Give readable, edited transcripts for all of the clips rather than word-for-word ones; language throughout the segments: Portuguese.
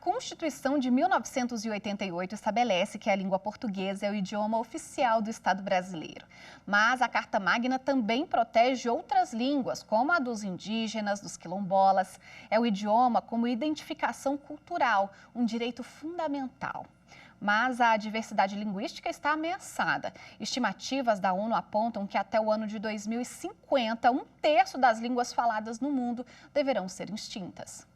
Constituição de 1988 estabelece que a língua portuguesa é o idioma oficial do Estado brasileiro. Mas a Carta Magna também protege outras línguas, como a dos indígenas, dos quilombolas. É o idioma como identificação cultural, um direito fundamental. Mas a diversidade linguística está ameaçada. Estimativas da ONU apontam que até o ano de 2050, um terço das línguas faladas no mundo deverão ser extintas.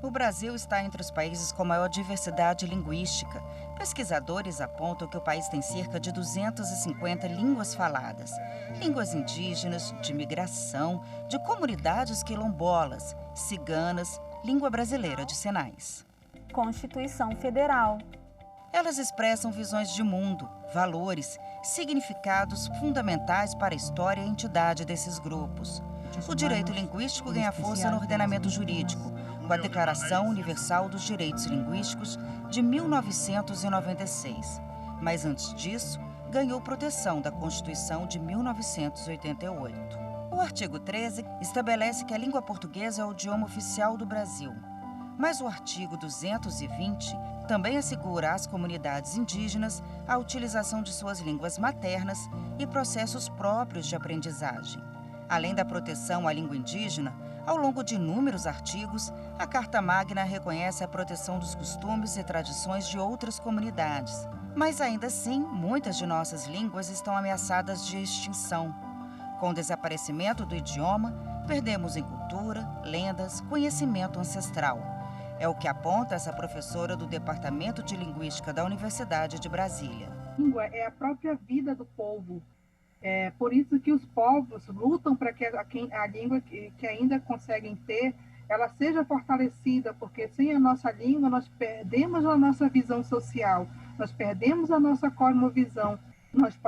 O Brasil está entre os países com maior diversidade linguística. Pesquisadores apontam que o país tem cerca de 250 línguas faladas. Línguas indígenas, de migração, de comunidades quilombolas, ciganas, língua brasileira de sinais. Constituição Federal. Elas expressam visões de mundo, valores, significados fundamentais para a história e a entidade desses grupos. O direito linguístico ganha força no ordenamento jurídico, com a Declaração Universal dos Direitos Linguísticos de 1996. Mas antes disso, ganhou proteção da Constituição de 1988. O artigo 13 estabelece que a língua portuguesa é o idioma oficial do Brasil. Mas o artigo 220 também assegura às comunidades indígenas a utilização de suas línguas maternas e processos próprios de aprendizagem. Além da proteção à língua indígena, ao longo de inúmeros artigos, a Carta Magna reconhece a proteção dos costumes e tradições de outras comunidades. Mas ainda assim, muitas de nossas línguas estão ameaçadas de extinção. Com o desaparecimento do idioma, perdemos em cultura, lendas, conhecimento ancestral. É o que aponta essa professora do Departamento de Linguística da Universidade de Brasília. A língua é a própria vida do povo. É por isso que os povos lutam para que a língua que ainda conseguem ter, ela seja fortalecida, porque sem a nossa língua nós perdemos a nossa visão social, nós perdemos a nossa cosmovisão, nós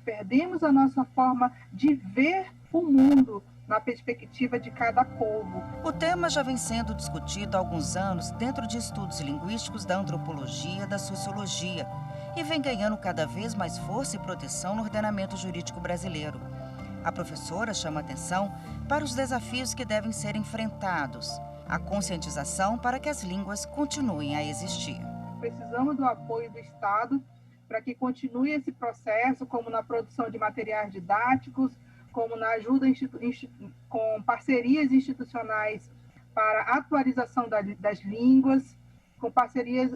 perdemos a nossa forma de ver o mundo na perspectiva de cada povo. O tema já vem sendo discutido há alguns anos dentro de estudos linguísticos da antropologia e da sociologia e vem ganhando cada vez mais força e proteção no ordenamento jurídico brasileiro. A professora chama atenção para os desafios que devem ser enfrentados, a conscientização para que as línguas continuem a existir. Precisamos do apoio do Estado para que continue esse processo, como na produção de materiais didáticos, como na ajuda com parcerias institucionais para a atualização das línguas, com parcerias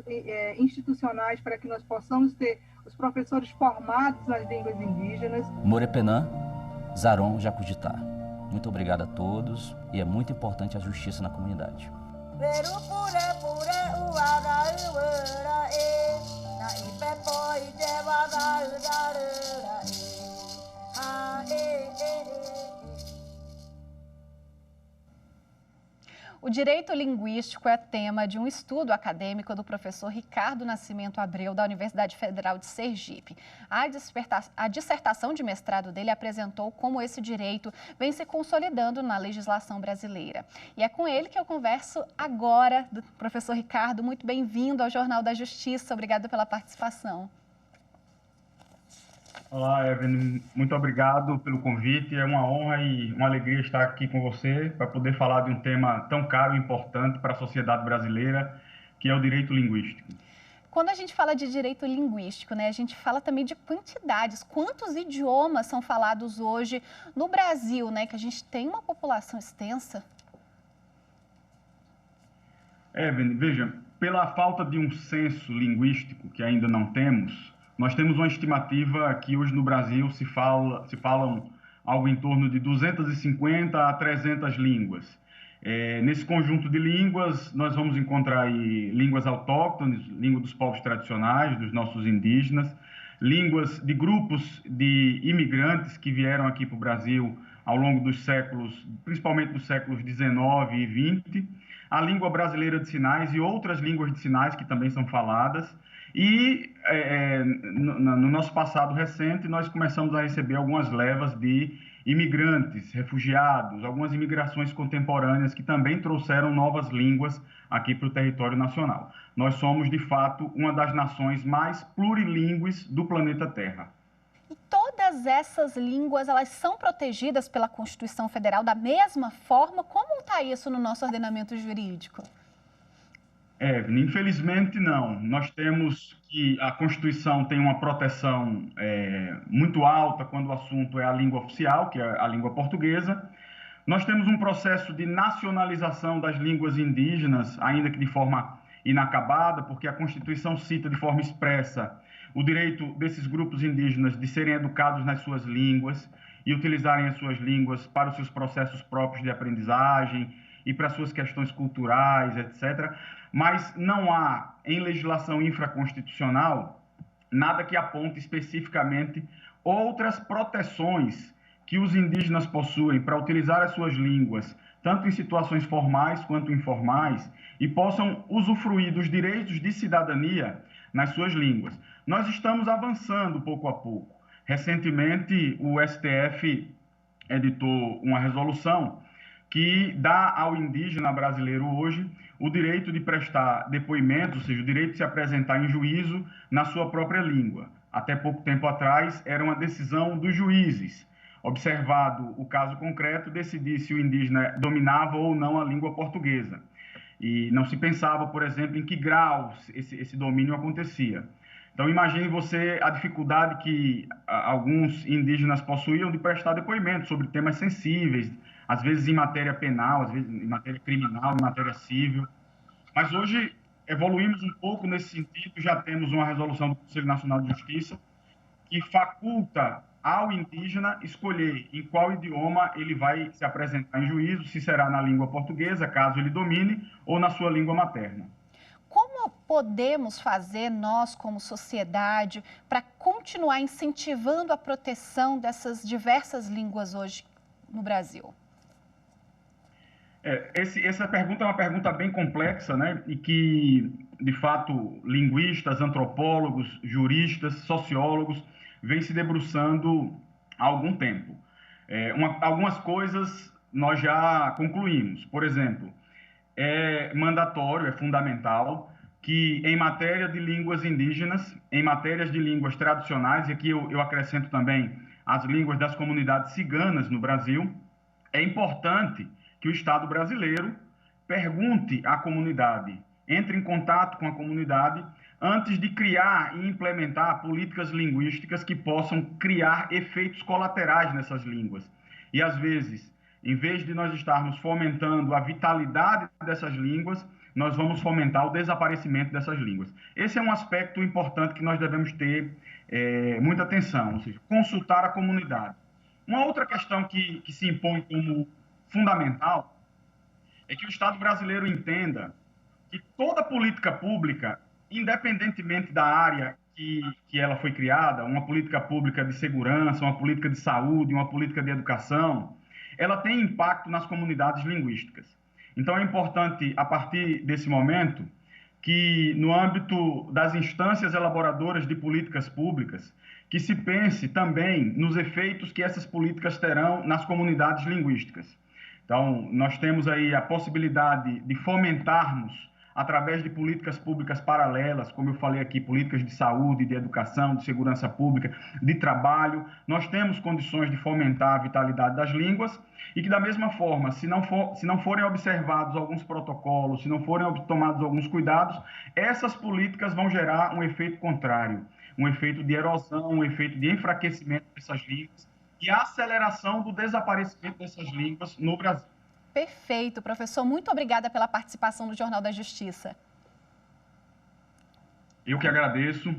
institucionais para que nós possamos ter os professores formados nas línguas indígenas. Morepenã, Zaron, Jacuditá. Muito obrigado a todos e é muito importante a justiça na comunidade. O direito linguístico é tema de um estudo acadêmico do professor Ricardo Nascimento Abreu, da Universidade Federal de Sergipe. A dissertação de mestrado dele apresentou como esse direito vem se consolidando na legislação brasileira. E é com ele que eu converso agora, do professor Ricardo. Muito bem-vindo ao Jornal da Justiça. Obrigada pela participação. Olá, Evelyn. Muito obrigado pelo convite. É uma honra e uma alegria estar aqui com você para poder falar de um tema tão caro e importante para a sociedade brasileira, que é o direito linguístico. Quando a gente fala de direito linguístico, né, a gente fala também de quantidades. Quantos idiomas são falados hoje no Brasil, né, que a gente tem uma população extensa? Evelyn, veja, pela falta de um censo linguístico que ainda não temos, nós temos uma estimativa que hoje no Brasil se falam algo em torno de 250 a 300 línguas. Nesse conjunto de línguas, nós vamos encontrar aí línguas autóctones, língua dos povos tradicionais, dos nossos indígenas, línguas de grupos de imigrantes que vieram aqui para o Brasil ao longo dos séculos, principalmente dos séculos 19 e 20, a língua brasileira de sinais e outras línguas de sinais que também são faladas. E no nosso passado recente, nós começamos a receber algumas levas de imigrantes, refugiados, algumas imigrações contemporâneas que também trouxeram novas línguas aqui para o território nacional. Nós somos, de fato, uma das nações mais plurilingües do planeta Terra. E todas essas línguas, elas são protegidas pela Constituição Federal da mesma forma? Como está isso no nosso ordenamento jurídico? Evelyn, infelizmente não. Nós temos que a Constituição tem uma proteção muito alta quando o assunto é a língua oficial, que é a língua portuguesa. Nós temos um processo de nacionalização das línguas indígenas, ainda que de forma inacabada, porque a Constituição cita de forma expressa o direito desses grupos indígenas de serem educados nas suas línguas e utilizarem as suas línguas para os seus processos próprios de aprendizagem e para suas questões culturais, etc. Mas não há, em legislação infraconstitucional, nada que aponte especificamente outras proteções que os indígenas possuem para utilizar as suas línguas, tanto em situações formais quanto informais, e possam usufruir dos direitos de cidadania nas suas línguas. Nós estamos avançando pouco a pouco. Recentemente, o STF editou uma resolução que dá ao indígena brasileiro hoje o direito de prestar depoimento, ou seja, o direito de se apresentar em juízo na sua própria língua. Até pouco tempo atrás, era uma decisão dos juízes. Observado o caso concreto, decidir se o indígena dominava ou não a língua portuguesa. E não se pensava, por exemplo, em que grau esse domínio acontecia. Então, imagine você a dificuldade que alguns indígenas possuíam de prestar depoimento sobre temas sensíveis, às vezes em matéria penal, às vezes em matéria criminal, em matéria civil. Mas hoje evoluímos um pouco nesse sentido, já temos uma resolução do Conselho Nacional de Justiça que faculta ao indígena escolher em qual idioma ele vai se apresentar em juízo, se será na língua portuguesa, caso ele domine, ou na sua língua materna. Como podemos fazer nós, como sociedade, para continuar incentivando a proteção dessas diversas línguas hoje no Brasil? Essa pergunta é uma pergunta bem complexa, né? E que, de fato, linguistas, antropólogos, juristas, sociólogos vêm se debruçando há algum tempo. Algumas coisas nós já concluímos. Por exemplo, é mandatório, é fundamental que, em matéria de línguas indígenas, em matérias de línguas tradicionais, e aqui eu acrescento também as línguas das comunidades ciganas no Brasil, é importante que o Estado brasileiro pergunte à comunidade, entre em contato com a comunidade, antes de criar e implementar políticas linguísticas que possam criar efeitos colaterais nessas línguas. E, às vezes, em vez de nós estarmos fomentando a vitalidade dessas línguas, nós vamos fomentar o desaparecimento dessas línguas. Esse é um aspecto importante que nós devemos ter muita atenção, ou seja, consultar a comunidade. Uma outra questão que se impõe como fundamental é que o Estado brasileiro entenda que toda política pública, independentemente da área que ela foi criada, uma política pública de segurança, uma política de saúde, uma política de educação, ela tem impacto nas comunidades linguísticas. Então é importante, a partir desse momento, que no âmbito das instâncias elaboradoras de políticas públicas, que se pense também nos efeitos que essas políticas terão nas comunidades linguísticas. Então, nós temos aí a possibilidade de fomentarmos, através de políticas públicas paralelas, como eu falei aqui, políticas de saúde, de educação, de segurança pública, de trabalho. Nós temos condições de fomentar a vitalidade das línguas e que, da mesma forma, se não forem observados alguns protocolos, se não forem tomados alguns cuidados, essas políticas vão gerar um efeito contrário, um efeito de erosão, um efeito de enfraquecimento dessas línguas e a aceleração do desaparecimento dessas línguas no Brasil. Perfeito, professor. Muito obrigada pela participação no Jornal da Justiça. Eu que agradeço,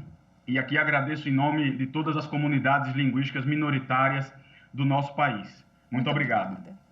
e aqui agradeço em nome de todas as comunidades linguísticas minoritárias do nosso país. Muito obrigado. Obrigada.